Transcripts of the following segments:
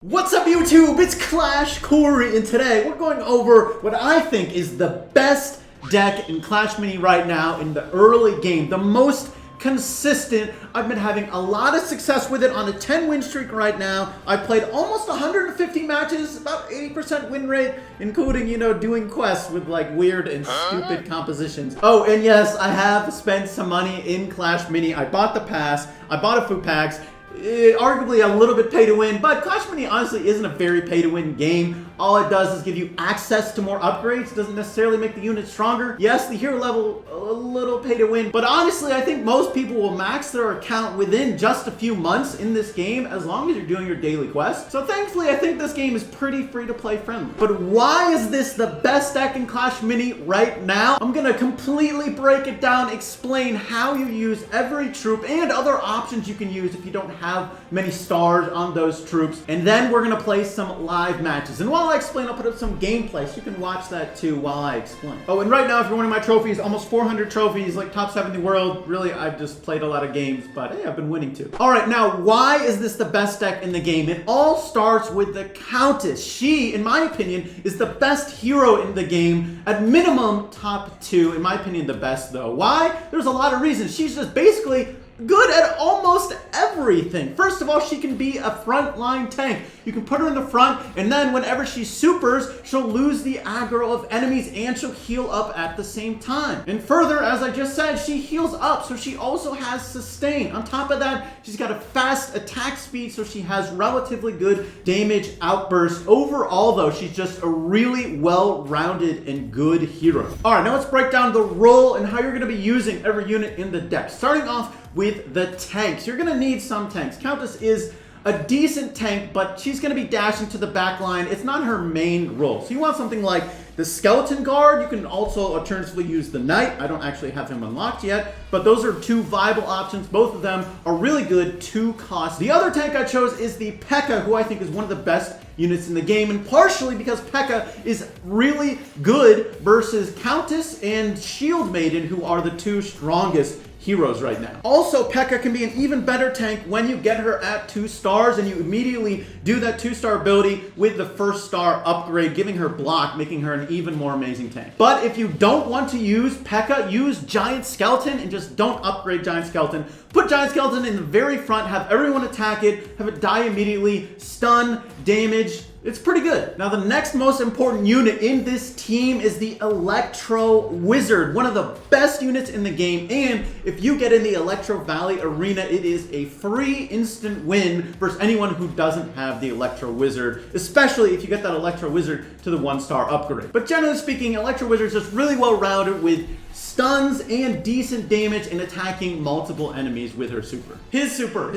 What's up YouTube? It's Clash Cory, and today we're going over what I think is the best deck in Clash Mini right now in the early game. The most consistent. I've been having a lot of success with it on a 10-win streak right now. I've played almost 150 matches, about 80% win rate, including, doing quests with like weird and stupid compositions. Oh, and yes, I have spent some money in Clash Mini. I bought the pass, I bought a food packs. Arguably a little bit pay to win, but Clash Mini honestly isn't a very pay to win game. All it does is give you access to more upgrades. It doesn't necessarily make the unit stronger. Yes, the hero level, a little pay to win, but honestly, I think most people will max their account within just a few months in this game as long as you're doing your daily quests. So thankfully, I think this game is pretty free to play friendly. But why is this the best deck in Clash Mini right now? I'm gonna completely break it down, explain how you use every troop and other options you can use if you don't have many stars on those troops, and then we're gonna play some live matches. And while I explain, I'll put up some gameplay so you can watch that too while I explain. Oh, and right now, if you're winning my trophies, almost 400 trophies, like top 7 in the world. Really, I've just played a lot of games, but hey, I've been winning too. All right, now why is this the best deck in the game? It all starts with the Countess. She, in my opinion, is the best hero in the game. At minimum, top 2. In my opinion, the best though. Why? There's a lot of reasons. She's just basically good at almost everything. First of all, she can be a frontline tank. You can put her in the front, and then whenever she supers, she'll lose the aggro of enemies and she'll heal up at the same time. And further, as I just said, she heals up, so she also has sustain. On top of that, she's got a fast attack speed, so she has relatively good damage outburst. Overall though, she's just a really well-rounded and good hero. All right, now let's break down the role and how you're gonna be using every unit in the deck. Starting off with the tanks. You're gonna need some tanks. Countess is a decent tank, but she's gonna be dashing to the back line. It's not her main role. So you want something like the skeleton guard. You can also alternatively use the knight. I don't actually have him unlocked yet, but those are two viable options. Both of them are really good to cost. The other tank I chose is the Pekka, who I think is one of the best units in the game, and partially because Pekka is really good versus Countess and Shield Maiden, who are the two strongest heroes right now. Also, Pekka can be an even better tank when you get her at 2 stars and you immediately do that 2-star ability with the 1st star upgrade, giving her block, making her an even more amazing tank. But if you don't want to use Pekka, use Giant Skeleton and just don't upgrade Giant Skeleton. Put Giant Skeleton in the very front, have everyone attack it, have it die immediately, stun, damage. It's pretty good. Now, the next most important unit in this team is the Electro Wizard, one of the best units in the game. And if you get in the Electro Valley Arena, it is a free instant win versus anyone who doesn't have the Electro Wizard, especially if you get that Electro Wizard to the 1-star upgrade. But generally speaking, Electro Wizard is just really well-rounded with stuns and decent damage in attacking multiple enemies with her super. His super,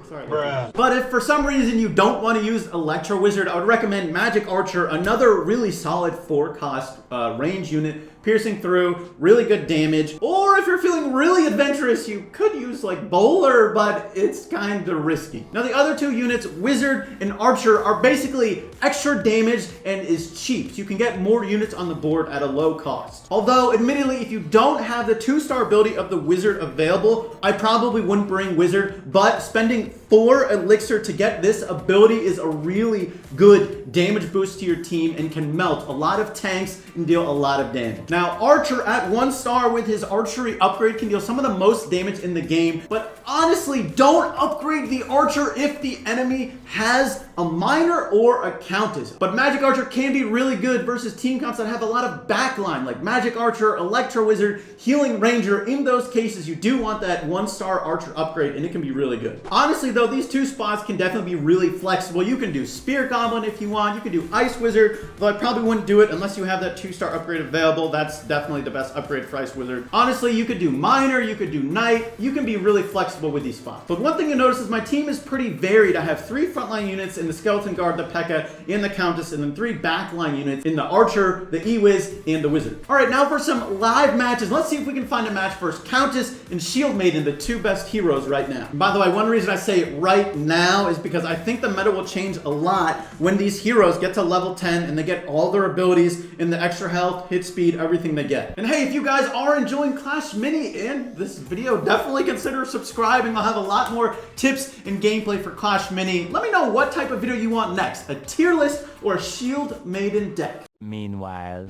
sorry. Bruh. But if for some reason you don't want to use Electro Wizard, I would recommend Magic Archer, another really solid 4-cost range unit, piercing through, really good damage. Or if you're feeling really adventurous, you could use like Bowler, but it's kind of risky. Now the other 2 units, Wizard and Archer, are basically extra damage and is cheap. So you can get more units on the board at a low cost. Although, admittedly, if you don't have the 2-star ability of the Wizard available, I probably wouldn't bring Wizard, but spending 4 elixir to get this ability is a really good damage boost to your team and can melt a lot of tanks and deal a lot of damage. Now, Archer at 1 star with his archery upgrade can deal some of the most damage in the game, but honestly, don't upgrade the Archer if the enemy has a Miner or a Countess. But Magic Archer can be really good versus team comps that have a lot of backline, like Magic Archer, Electro Wizard, Healing Ranger. In those cases, you do want that 1-star Archer upgrade, and it can be really good. Honestly, though, these 2 spots can definitely be really flexible. You can do Spear Goblin if you want. You can do Ice Wizard, though I probably wouldn't do it unless you have that 2-star upgrade available. That's definitely the best upgrade for Ice Wizard. Honestly, you could do Miner, you could do Knight. You can be really flexible with these spots. But one thing you notice is my team is pretty varied. I have 3 frontline units in the Skeleton Guard, the Pekka, and the Countess, and then 3 backline units in the Archer, the E-Wiz, and the Wizard. All right, now for some live matches. Let's see if we can find a match first. Countess and Shield Maiden, the 2 best heroes right now. And by the way, one reason I say it right now is because I think the meta will change a lot when these heroes get to level 10 and they get all their abilities and the extra health, hit speed, everything they get. And hey, if you guys are enjoying Clash Mini and this video, definitely consider subscribing. I'll have a lot more tips and gameplay for Clash Mini. Let me know what type of of video you want next, a tier list or a Shield Maiden deck. Meanwhile...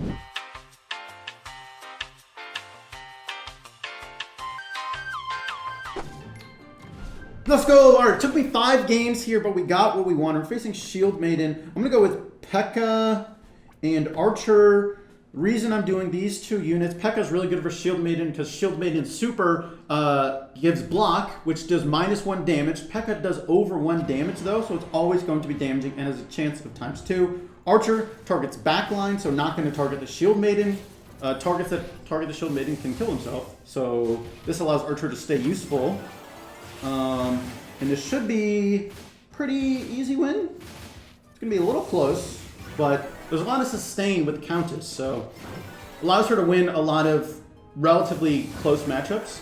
Let's go. All right, it took me 5 games here, but we got what we wanted. We're facing Shield Maiden. I'm going to go with Pekka and Archer. Reason I'm doing these 2 units, Pekka's really good for Shield Maiden because Shield Maiden Super gives block, which does -1 damage. Pekka does over 1 damage though, so it's always going to be damaging and has a chance of ×2. Archer targets backline, so not going to target the Shield Maiden. Targets that target the Shield Maiden can kill himself. So this allows Archer to stay useful. And this should be pretty easy win. It's going to be a little close, but there's a lot of sustain with Countess, so allows her to win a lot of relatively close matchups.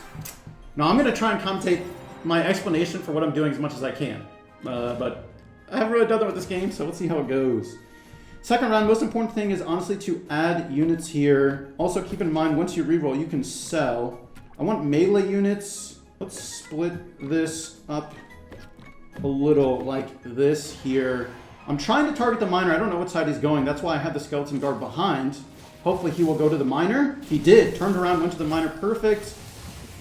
Now I'm going to try and commentate my explanation for what I'm doing as much as I can, but I haven't really done that with this game, so let's see how it goes. Second round, most important thing is honestly to add units here. Also keep in mind, once you reroll, you can sell. I want melee units. Let's split this up a little like this here. I'm trying to target the miner. I don't know what side he's going. That's why I have the skeleton guard behind. Hopefully he will go to the miner. He did. Turned around, went to the miner. Perfect.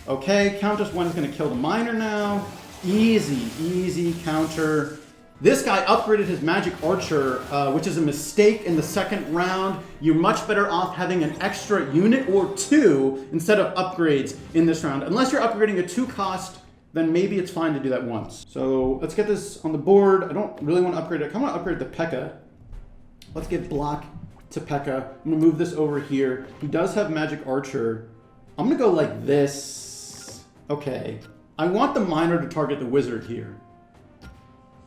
Okay, Countess 1 is going to kill the miner now. Easy, easy counter. This guy upgraded his magic archer, which is a mistake in the second round. You're much better off having an extra unit or 2 instead of upgrades in this round. Unless you're upgrading a 2 cost, then maybe it's fine to do that once. So let's get this on the board. I don't really want to upgrade it. I kind of want to upgrade the Pekka. Let's give block to Pekka. I'm going to move this over here. He does have magic archer. I'm going to go like this. Okay. I want the miner to target the wizard here.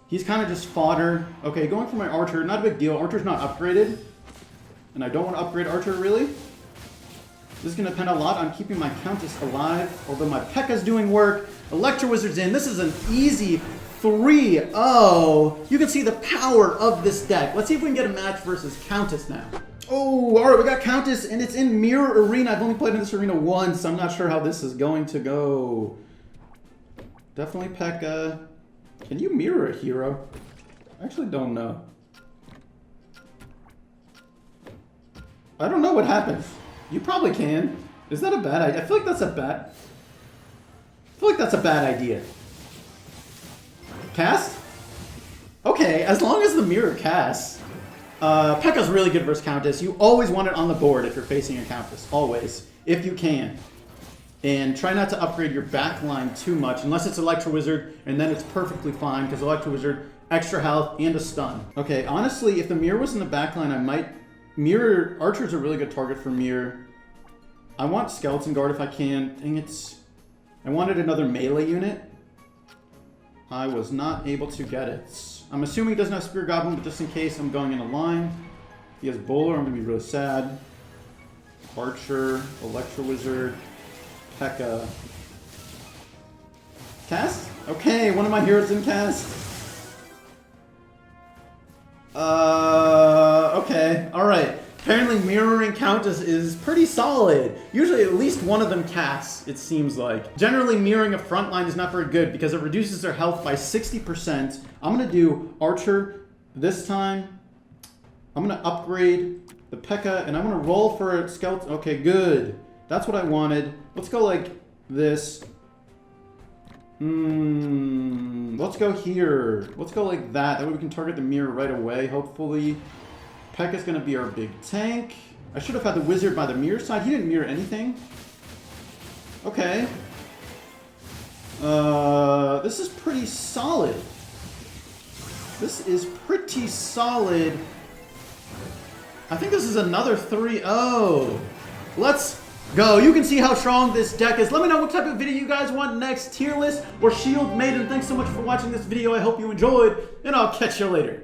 He's kind of just fodder. Okay, going for my archer. Not a big deal. Archer's not upgraded. And I don't want to upgrade archer, really. This is going to depend a lot on keeping my Countess alive. Although my Pekka's doing work. Electro Wizard's in. This is an easy 3-0. You can see the power of this deck. Let's see if we can get a match versus Countess now. Oh, all right. We got Countess, and it's in Mirror Arena. I've only played in this arena once. So I'm not sure how this is going to go. Definitely Pekka. Can you mirror a hero? I actually don't know. I don't know what happens. You probably can. Is that a bad idea? I feel like that's a bad... I feel like that's a bad idea. Cast? Okay, as long as the mirror casts. Pekka's really good versus Countess. You always want it on the board if you're facing a Countess. Always. If you can. And try not to upgrade your backline too much, unless it's Electro Wizard, and then it's perfectly fine, because Electro Wizard, extra health, and a stun. Okay, honestly, if the mirror was in the backline, I might... Mirror... Archer's a really good target for mirror. I want Skeleton Guard if I can. Dang it. I wanted another melee unit. I was not able to get it. I'm assuming he doesn't have Spear Goblin, but just in case, I'm going in a line. If he has Bowler, I'm going to be really sad. Archer, Electro Wizard... Pekka. Cast? Okay, one of my heroes in cast. Okay, alright. Apparently mirroring Countess is pretty solid. Usually at least one of them casts, it seems like. Generally mirroring a front line is not very good because it reduces their health by 60%. I'm gonna do Archer this time. I'm gonna upgrade the Pekka and I'm gonna roll for a skeleton. Okay, good. That's what I wanted. Let's go like this. Let's go here. Let's go like that. That way we can target the mirror right away, hopefully. Pekka's going to be our big tank. I should have had the wizard by the mirror side. He didn't mirror anything. Okay. This is pretty solid. This is pretty solid. I think this is another 3-0. Let's go. You can see how strong this deck is. Let me know what type of video you guys want next. Tier list or Shield Maiden. Thanks so much for watching this video. I hope you enjoyed, and I'll catch you later.